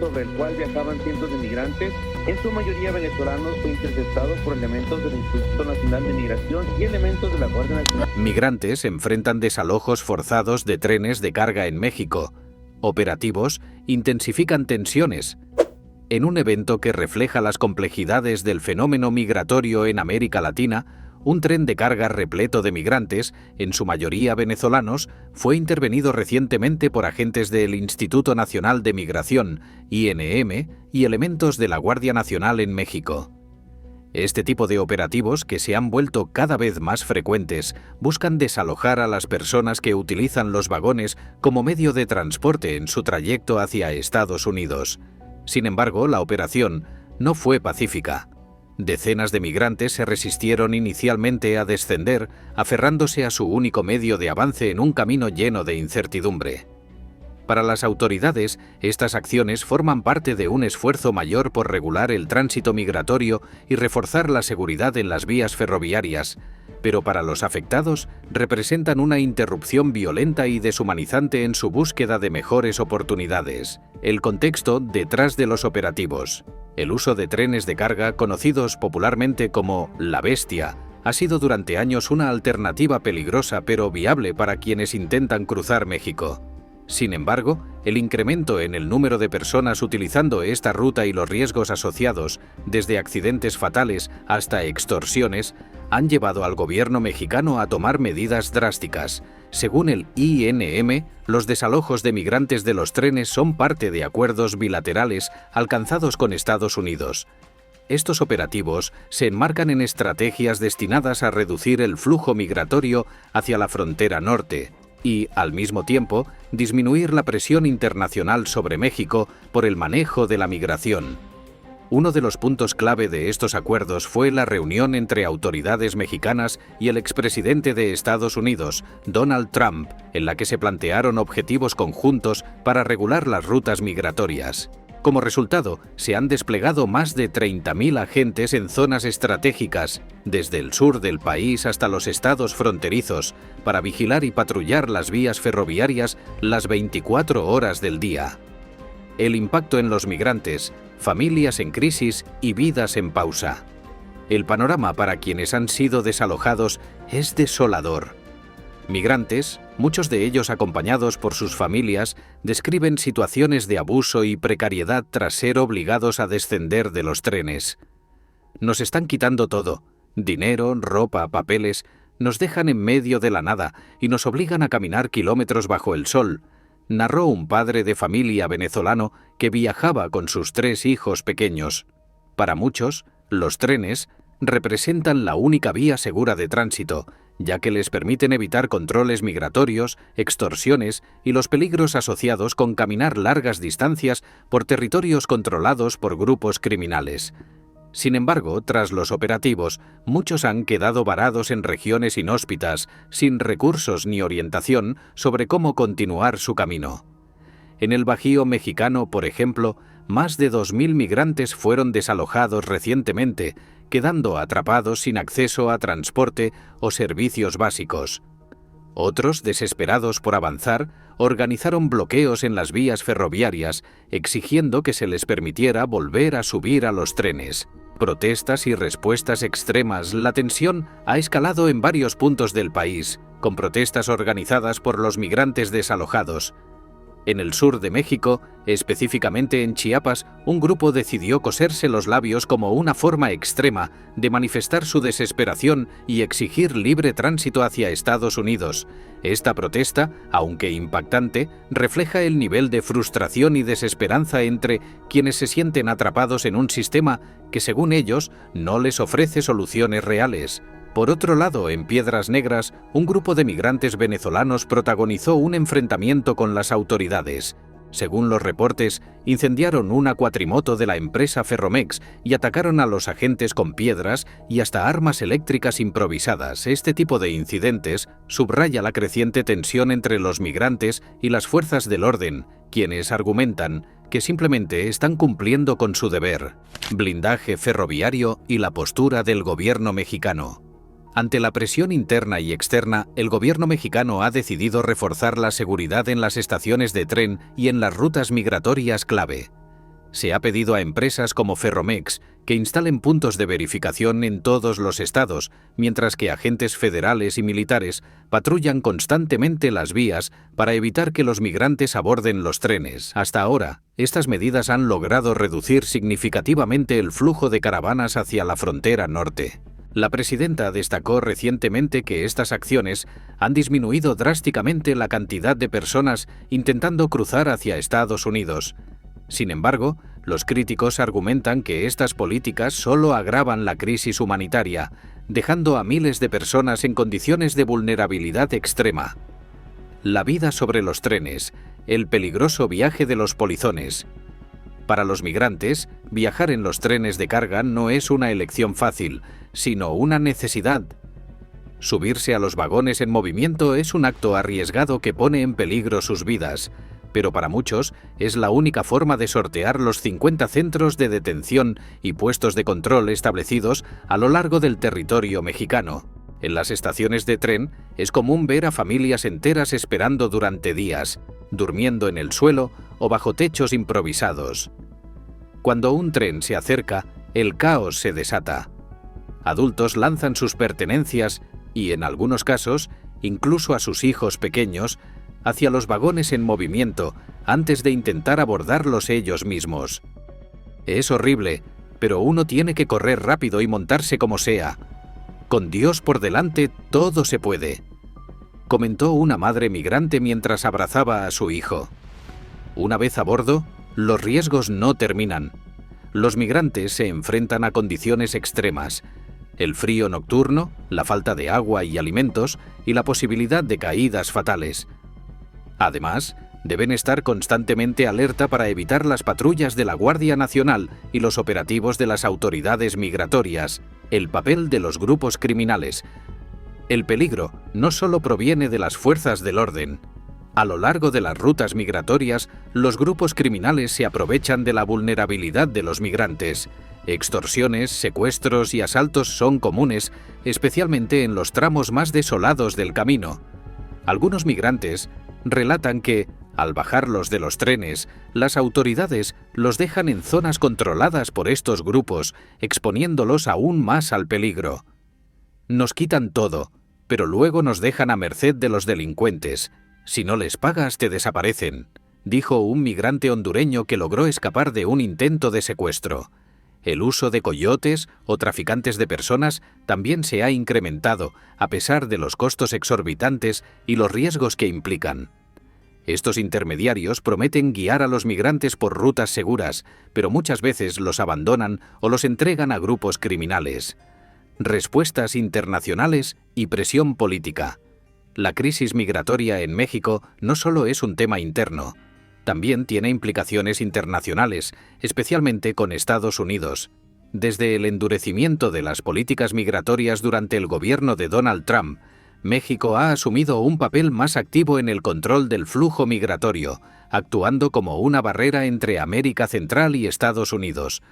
sobre el cual viajaban cientos de migrantes, en su mayoría venezolanos, fue interceptado por elementos del Instituto Nacional de Migración y elementos de la Guardia Nacional. Migrantes enfrentan desalojos forzados de trenes de carga en México. Operativos intensifican tensiones. En un evento que refleja las complejidades del fenómeno migratorio en América Latina, un tren de carga repleto de migrantes, en su mayoría venezolanos, fue intervenido recientemente por agentes del Instituto Nacional de Migración, INM, y elementos de la Guardia Nacional en México. Este tipo de operativos, que se han vuelto cada vez más frecuentes, buscan desalojar a las personas que utilizan los vagones como medio de transporte en su trayecto hacia Estados Unidos. Sin embargo, la operación no fue pacífica. Decenas de migrantes se resistieron inicialmente a descender, aferrándose a su único medio de avance en un camino lleno de incertidumbre. Para las autoridades, estas acciones forman parte de un esfuerzo mayor por regular el tránsito migratorio y reforzar la seguridad en las vías ferroviarias, pero para los afectados representan una interrupción violenta y deshumanizante en su búsqueda de mejores oportunidades. El contexto detrás de los operativos. El uso de trenes de carga, conocidos popularmente como La Bestia, ha sido durante años una alternativa peligrosa pero viable para quienes intentan cruzar México. Sin embargo, el incremento en el número de personas utilizando esta ruta y los riesgos asociados, desde accidentes fatales hasta extorsiones, han llevado al gobierno mexicano a tomar medidas drásticas. Según el INM, los desalojos de migrantes de los trenes son parte de acuerdos bilaterales alcanzados con Estados Unidos. Estos operativos se enmarcan en estrategias destinadas a reducir el flujo migratorio hacia la frontera norte y, al mismo tiempo, disminuir la presión internacional sobre México por el manejo de la migración. Uno de los puntos clave de estos acuerdos fue la reunión entre autoridades mexicanas y el expresidente de Estados Unidos, Donald Trump, en la que se plantearon objetivos conjuntos para regular las rutas migratorias. Como resultado, se han desplegado más de 30.000 agentes en zonas estratégicas, desde el sur del país hasta los estados fronterizos, para vigilar y patrullar las vías ferroviarias las 24 horas del día. El impacto en los migrantes, familias en crisis y vidas en pausa. El panorama para quienes han sido desalojados es desolador. Migrantes, muchos de ellos acompañados por sus familias, describen situaciones de abuso y precariedad tras ser obligados a descender de los trenes. Nos están quitando todo: dinero, ropa, papeles, nos dejan en medio de la nada y nos obligan a caminar kilómetros bajo el sol, narró un padre de familia venezolano que viajaba con sus 3 hijos pequeños. Para muchos, los trenes representan la única vía segura de tránsito, ya que les permiten evitar controles migratorios, extorsiones y los peligros asociados con caminar largas distancias por territorios controlados por grupos criminales. Sin embargo, tras los operativos, muchos han quedado varados en regiones inhóspitas, sin recursos ni orientación sobre cómo continuar su camino. En el Bajío mexicano, por ejemplo, más de 2.000 migrantes fueron desalojados recientemente, quedando atrapados sin acceso a transporte o servicios básicos. Otros, desesperados por avanzar, organizaron bloqueos en las vías ferroviarias, exigiendo que se les permitiera volver a subir a los trenes. Protestas y respuestas extremas. La tensión ha escalado en varios puntos del país, con protestas organizadas por los migrantes desalojados. En el sur de México, específicamente en Chiapas, un grupo decidió coserse los labios como una forma extrema de manifestar su desesperación y exigir libre tránsito hacia Estados Unidos. Esta protesta, aunque impactante, refleja el nivel de frustración y desesperanza entre quienes se sienten atrapados en un sistema que, según ellos, no les ofrece soluciones reales. Por otro lado, en Piedras Negras, un grupo de migrantes venezolanos protagonizó un enfrentamiento con las autoridades. Según los reportes, incendiaron una cuatrimoto de la empresa Ferromex y atacaron a los agentes con piedras y hasta armas eléctricas improvisadas. Este tipo de incidentes subraya la creciente tensión entre los migrantes y las fuerzas del orden, quienes argumentan que simplemente están cumpliendo con su deber. Blindaje ferroviario y la postura del gobierno mexicano. Ante la presión interna y externa, el gobierno mexicano ha decidido reforzar la seguridad en las estaciones de tren y en las rutas migratorias clave. Se ha pedido a empresas como Ferromex que instalen puntos de verificación en todos los estados, mientras que agentes federales y militares patrullan constantemente las vías para evitar que los migrantes aborden los trenes. Hasta ahora, estas medidas han logrado reducir significativamente el flujo de caravanas hacia la frontera norte. La presidenta destacó recientemente que estas acciones han disminuido drásticamente la cantidad de personas intentando cruzar hacia Estados Unidos. Sin embargo, los críticos argumentan que estas políticas solo agravan la crisis humanitaria, dejando a miles de personas en condiciones de vulnerabilidad extrema. La vida sobre los trenes, el peligroso viaje de los polizones. Para los migrantes, viajar en los trenes de carga no es una elección fácil, sino una necesidad. Subirse a los vagones en movimiento es un acto arriesgado que pone en peligro sus vidas, pero para muchos es la única forma de sortear los 50 centros de detención y puestos de control establecidos a lo largo del territorio mexicano. En las estaciones de tren es común ver a familias enteras esperando durante días, durmiendo en el suelo o bajo techos improvisados. Cuando un tren se acerca, el caos se desata. Adultos lanzan sus pertenencias y, en algunos casos, incluso a sus hijos pequeños, hacia los vagones en movimiento antes de intentar abordarlos ellos mismos. Es horrible, pero uno tiene que correr rápido y montarse como sea. Con Dios por delante, todo se puede, comentó una madre migrante mientras abrazaba a su hijo. Una vez a bordo, los riesgos no terminan. Los migrantes se enfrentan a condiciones extremas: el frío nocturno, la falta de agua y alimentos y la posibilidad de caídas fatales. Además, deben estar constantemente alerta para evitar las patrullas de la Guardia Nacional y los operativos de las autoridades migratorias, el papel de los grupos criminales. El peligro no solo proviene de las fuerzas del orden. A lo largo de las rutas migratorias, los grupos criminales se aprovechan de la vulnerabilidad de los migrantes. Extorsiones, secuestros y asaltos son comunes, especialmente en los tramos más desolados del camino. Algunos migrantes relatan que, al bajarlos de los trenes, las autoridades los dejan en zonas controladas por estos grupos, exponiéndolos aún más al peligro. Nos quitan todo, pero luego nos dejan a merced de los delincuentes. Si no les pagas, te desaparecen, dijo un migrante hondureño que logró escapar de un intento de secuestro. El uso de coyotes o traficantes de personas también se ha incrementado, a pesar de los costos exorbitantes y los riesgos que implican. Estos intermediarios prometen guiar a los migrantes por rutas seguras, pero muchas veces los abandonan o los entregan a grupos criminales. Respuestas internacionales y presión política. La crisis migratoria en México no solo es un tema interno, también tiene implicaciones internacionales, especialmente con Estados Unidos. Desde el endurecimiento de las políticas migratorias durante el gobierno de Donald Trump, México ha asumido un papel más activo en el control del flujo migratorio, actuando como una barrera entre América Central y Estados Unidos.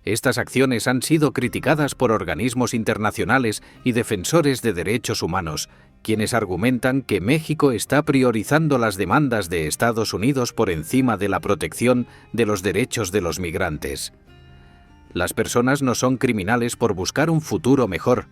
Estas acciones han sido criticadas por organismos internacionales y defensores de derechos humanos, quienes argumentan que México está priorizando las demandas de Estados Unidos por encima de la protección de los derechos de los migrantes. Las personas no son criminales por buscar un futuro mejor.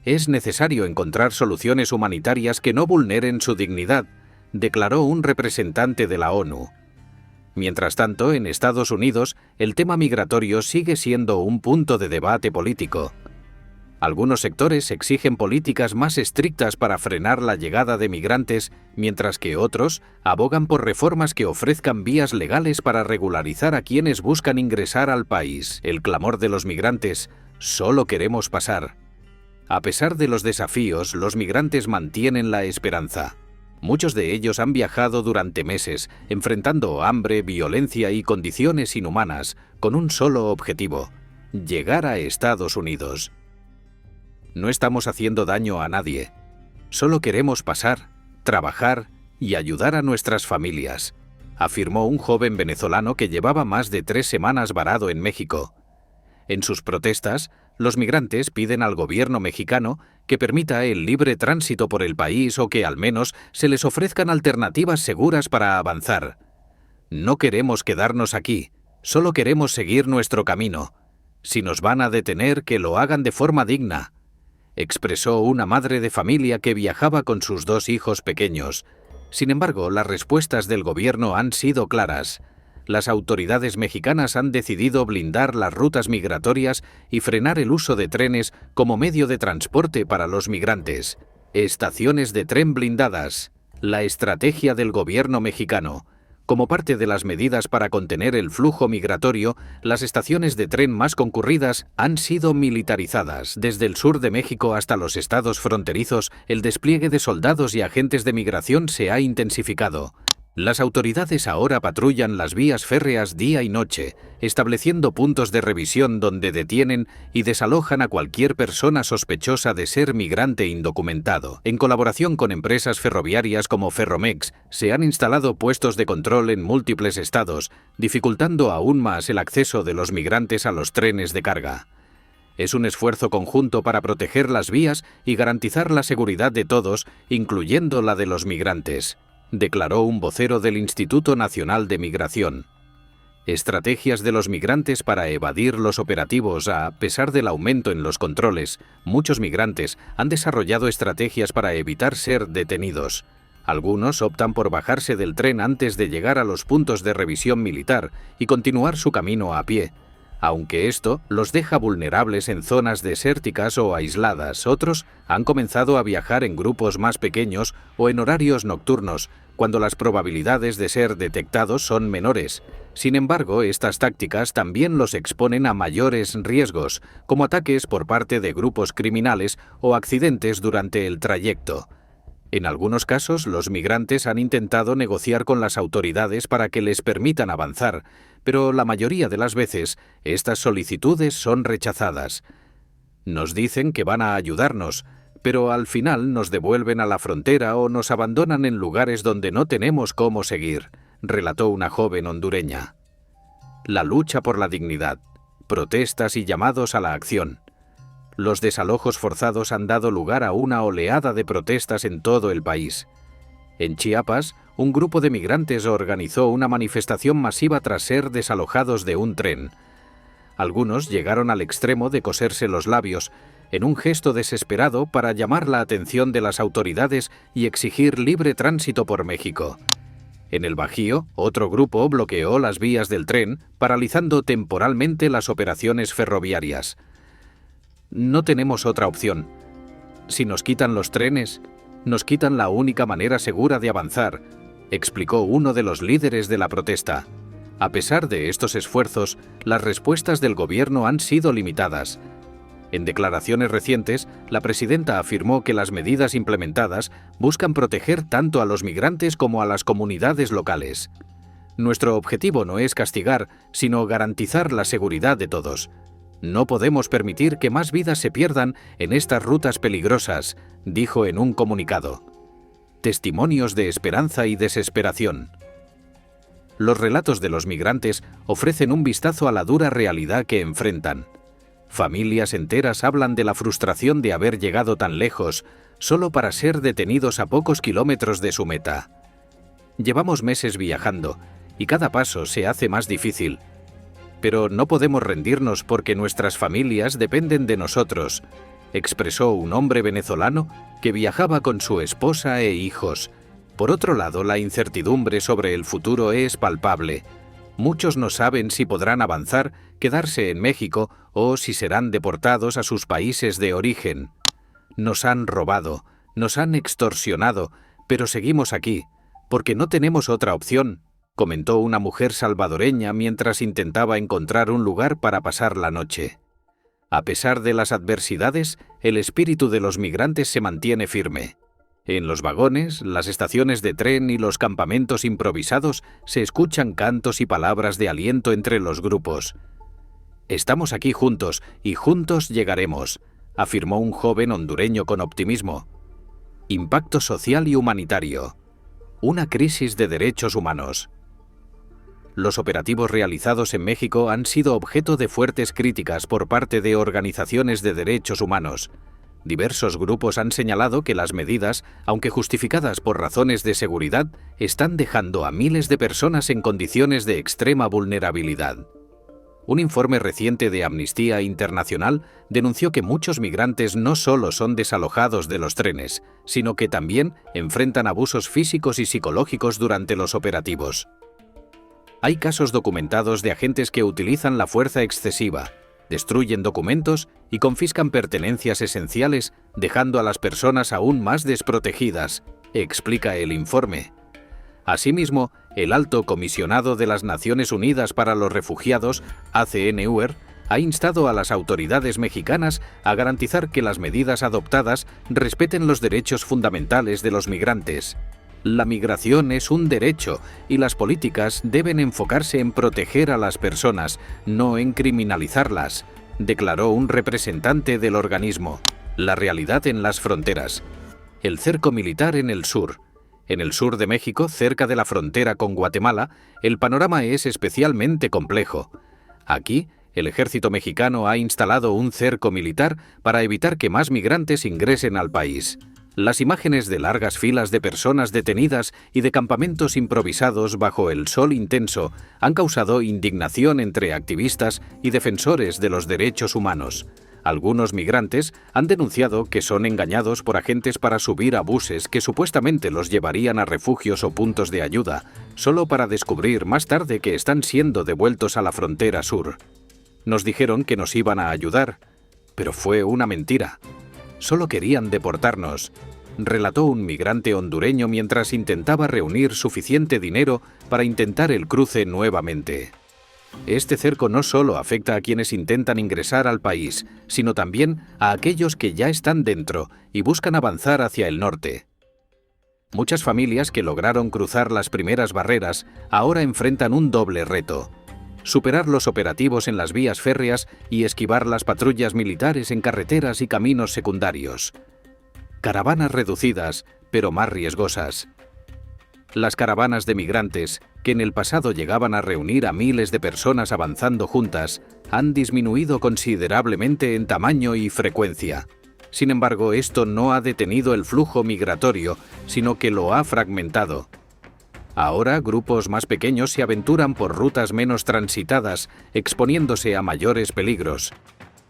Es necesario encontrar soluciones humanitarias que no vulneren su dignidad, declaró un representante de la ONU. Mientras tanto, en Estados Unidos, el tema migratorio sigue siendo un punto de debate político. Algunos sectores exigen políticas más estrictas para frenar la llegada de migrantes, mientras que otros abogan por reformas que ofrezcan vías legales para regularizar a quienes buscan ingresar al país. El clamor de los migrantes: solo queremos pasar. A pesar de los desafíos, los migrantes mantienen la esperanza. Muchos de ellos han viajado durante meses, enfrentando hambre, violencia y condiciones inhumanas, con un solo objetivo: llegar a Estados Unidos. No estamos haciendo daño a nadie. Solo queremos pasar, trabajar y ayudar a nuestras familias, afirmó un joven venezolano que llevaba más de 3 semanas varado en México. En sus protestas, los migrantes piden al gobierno mexicano que permita el libre tránsito por el país o que al menos se les ofrezcan alternativas seguras para avanzar. No queremos quedarnos aquí, Solo queremos seguir nuestro camino. Si nos van a detener, que lo hagan de forma digna», expresó una madre de familia que viajaba con sus 2 hijos pequeños. Sin embargo, las respuestas del gobierno han sido claras. Las autoridades mexicanas han decidido blindar las rutas migratorias y frenar el uso de trenes como medio de transporte para los migrantes. Estaciones de tren blindadas. La estrategia del gobierno mexicano. Como parte de las medidas para contener el flujo migratorio, las estaciones de tren más concurridas han sido militarizadas. Desde el sur de México hasta los estados fronterizos, el despliegue de soldados y agentes de migración se ha intensificado. Las autoridades ahora patrullan las vías férreas día y noche, estableciendo puntos de revisión donde detienen y desalojan a cualquier persona sospechosa de ser migrante indocumentado. En colaboración con empresas ferroviarias como Ferromex, se han instalado puestos de control en múltiples estados, dificultando aún más el acceso de los migrantes a los trenes de carga. Es un esfuerzo conjunto para proteger las vías y garantizar la seguridad de todos, incluyendo la de los migrantes, declaró un vocero del Instituto Nacional de Migración. Estrategias de los migrantes para evadir los operativos. A pesar del aumento en los controles, muchos migrantes han desarrollado estrategias para evitar ser detenidos. Algunos optan por bajarse del tren antes de llegar a los puntos de revisión militar y continuar su camino a pie. Aunque esto los deja vulnerables en zonas desérticas o aisladas, otros han comenzado a viajar en grupos más pequeños o en horarios nocturnos, cuando las probabilidades de ser detectados son menores. Sin embargo, estas tácticas también los exponen a mayores riesgos, como ataques por parte de grupos criminales o accidentes durante el trayecto. En algunos casos, los migrantes han intentado negociar con las autoridades para que les permitan avanzar, pero la mayoría de las veces, estas solicitudes son rechazadas. Nos dicen que van a ayudarnos, pero al final nos devuelven a la frontera o nos abandonan en lugares donde no tenemos cómo seguir, relató una joven hondureña. La lucha por la dignidad, protestas y llamados a la acción. Los desalojos forzados han dado lugar a una oleada de protestas en todo el país. En Chiapas, un grupo de migrantes organizó una manifestación masiva tras ser desalojados de un tren. Algunos llegaron al extremo de coserse los labios, en un gesto desesperado para llamar la atención de las autoridades y exigir libre tránsito por México. En el Bajío, otro grupo bloqueó las vías del tren, paralizando temporalmente las operaciones ferroviarias. No tenemos otra opción. Si nos quitan los trenes, nos quitan la única manera segura de avanzar, explicó uno de los líderes de la protesta. A pesar de estos esfuerzos, las respuestas del gobierno han sido limitadas. En declaraciones recientes, la presidenta afirmó que las medidas implementadas buscan proteger tanto a los migrantes como a las comunidades locales. Nuestro objetivo no es castigar, sino garantizar la seguridad de todos. No podemos permitir que más vidas se pierdan en estas rutas peligrosas, dijo en un comunicado. Testimonios de esperanza y desesperación. Los relatos de los migrantes ofrecen un vistazo a la dura realidad que enfrentan. Familias enteras hablan de la frustración de haber llegado tan lejos, solo para ser detenidos a pocos kilómetros de su meta. Llevamos meses viajando, y cada paso se hace más difícil. Pero no podemos rendirnos porque nuestras familias dependen de nosotros, expresó un hombre venezolano que viajaba con su esposa e hijos. Por otro lado, la incertidumbre sobre el futuro es palpable. Muchos no saben si podrán avanzar, quedarse en México o si serán deportados a sus países de origen. Nos han robado, nos han extorsionado, pero seguimos aquí, porque no tenemos otra opción, comentó una mujer salvadoreña mientras intentaba encontrar un lugar para pasar la noche. A pesar de las adversidades, el espíritu de los migrantes se mantiene firme. En los vagones, las estaciones de tren y los campamentos improvisados se escuchan cantos y palabras de aliento entre los grupos. Estamos aquí juntos y juntos llegaremos, afirmó un joven hondureño con optimismo. Impacto social y humanitario. Una crisis de derechos humanos. Los operativos realizados en México han sido objeto de fuertes críticas por parte de organizaciones de derechos humanos. Diversos grupos han señalado que las medidas, aunque justificadas por razones de seguridad, están dejando a miles de personas en condiciones de extrema vulnerabilidad. Un informe reciente de Amnistía Internacional denunció que muchos migrantes no solo son desalojados de los trenes, sino que también enfrentan abusos físicos y psicológicos durante los operativos. Hay casos documentados de agentes que utilizan la fuerza excesiva, destruyen documentos y confiscan pertenencias esenciales, dejando a las personas aún más desprotegidas, explica el informe. Asimismo, el Alto Comisionado de las Naciones Unidas para los Refugiados, ACNUR, ha instado a las autoridades mexicanas a garantizar que las medidas adoptadas respeten los derechos fundamentales de los migrantes. La migración es un derecho y las políticas deben enfocarse en proteger a las personas, no en criminalizarlas, declaró un representante del organismo. La realidad en las fronteras. El cerco militar en el sur. En el sur de México, cerca de la frontera con Guatemala, el panorama es especialmente complejo. Aquí, el ejército mexicano ha instalado un cerco militar para evitar que más migrantes ingresen al país. Las imágenes de largas filas de personas detenidas y de campamentos improvisados bajo el sol intenso han causado indignación entre activistas y defensores de los derechos humanos. Algunos migrantes han denunciado que son engañados por agentes para subir a buses que supuestamente los llevarían a refugios o puntos de ayuda, solo para descubrir más tarde que están siendo devueltos a la frontera sur. Nos dijeron que nos iban a ayudar, pero fue una mentira. Solo querían deportarnos, relató un migrante hondureño mientras intentaba reunir suficiente dinero para intentar el cruce nuevamente. Este cerco no solo afecta a quienes intentan ingresar al país, sino también a aquellos que ya están dentro y buscan avanzar hacia el norte. Muchas familias que lograron cruzar las primeras barreras ahora enfrentan un doble reto: superar los operativos en las vías férreas y esquivar las patrullas militares en carreteras y caminos secundarios. Caravanas reducidas, pero más riesgosas. Las caravanas de migrantes, que en el pasado llegaban a reunir a miles de personas avanzando juntas, han disminuido considerablemente en tamaño y frecuencia. Sin embargo, esto no ha detenido el flujo migratorio, sino que lo ha fragmentado. Ahora, grupos más pequeños se aventuran por rutas menos transitadas, exponiéndose a mayores peligros.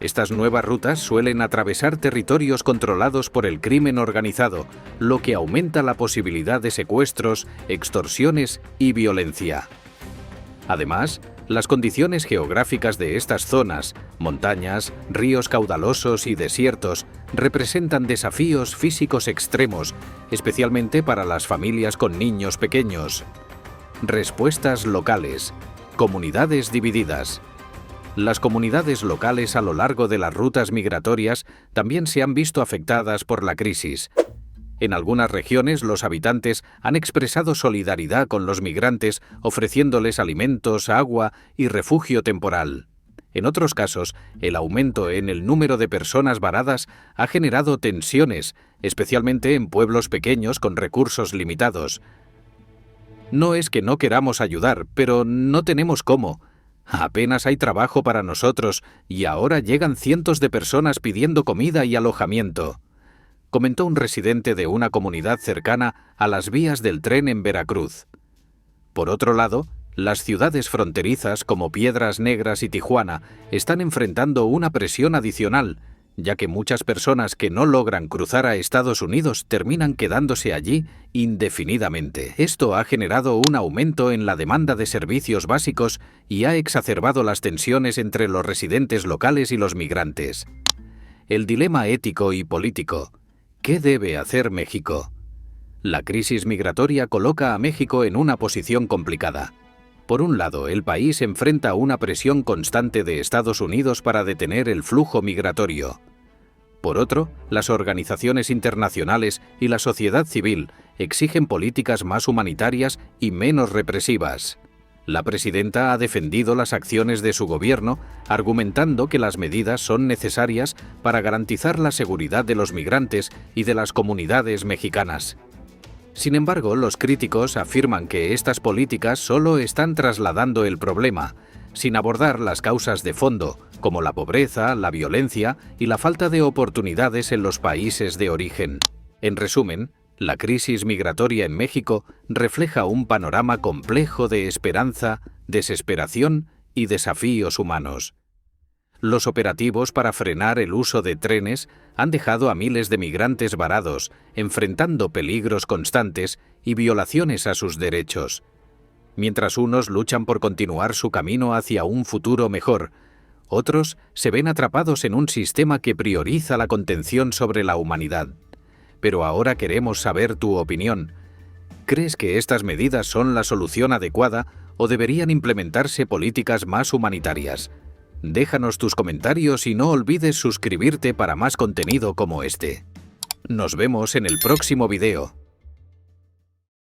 Estas nuevas rutas suelen atravesar territorios controlados por el crimen organizado, lo que aumenta la posibilidad de secuestros, extorsiones y violencia. Además, las condiciones geográficas de estas zonas, montañas, ríos caudalosos y desiertos, representan desafíos físicos extremos, especialmente para las familias con niños pequeños. Respuestas locales. Comunidades divididas. Las comunidades locales a lo largo de las rutas migratorias también se han visto afectadas por la crisis. En algunas regiones, los habitantes han expresado solidaridad con los migrantes, ofreciéndoles alimentos, agua y refugio temporal. En otros casos, el aumento en el número de personas varadas ha generado tensiones, especialmente en pueblos pequeños con recursos limitados. No es que no queramos ayudar, pero no tenemos cómo. Apenas hay trabajo para nosotros y ahora llegan cientos de personas pidiendo comida y alojamiento, comentó un residente de una comunidad cercana a las vías del tren en Veracruz. Por otro lado, las ciudades fronterizas como Piedras Negras y Tijuana están enfrentando una presión adicional, ya que muchas personas que no logran cruzar a Estados Unidos terminan quedándose allí indefinidamente. Esto ha generado un aumento en la demanda de servicios básicos y ha exacerbado las tensiones entre los residentes locales y los migrantes. El dilema ético y político. ¿Qué debe hacer México? La crisis migratoria coloca a México en una posición complicada. Por un lado, el país enfrenta una presión constante de Estados Unidos para detener el flujo migratorio. Por otro, las organizaciones internacionales y la sociedad civil exigen políticas más humanitarias y menos represivas. La presidenta ha defendido las acciones de su gobierno, argumentando que las medidas son necesarias para garantizar la seguridad de los migrantes y de las comunidades mexicanas. Sin embargo, los críticos afirman que estas políticas solo están trasladando el problema, sin abordar las causas de fondo, como la pobreza, la violencia y la falta de oportunidades en los países de origen. En resumen, la crisis migratoria en México refleja un panorama complejo de esperanza, desesperación y desafíos humanos. Los operativos para frenar el uso de trenes han dejado a miles de migrantes varados, enfrentando peligros constantes y violaciones a sus derechos. Mientras unos luchan por continuar su camino hacia un futuro mejor, otros se ven atrapados en un sistema que prioriza la contención sobre la humanidad. Pero ahora queremos saber tu opinión. ¿Crees que estas medidas son la solución adecuada o deberían implementarse políticas más humanitarias? Déjanos tus comentarios y no olvides suscribirte para más contenido como este. Nos vemos en el próximo video.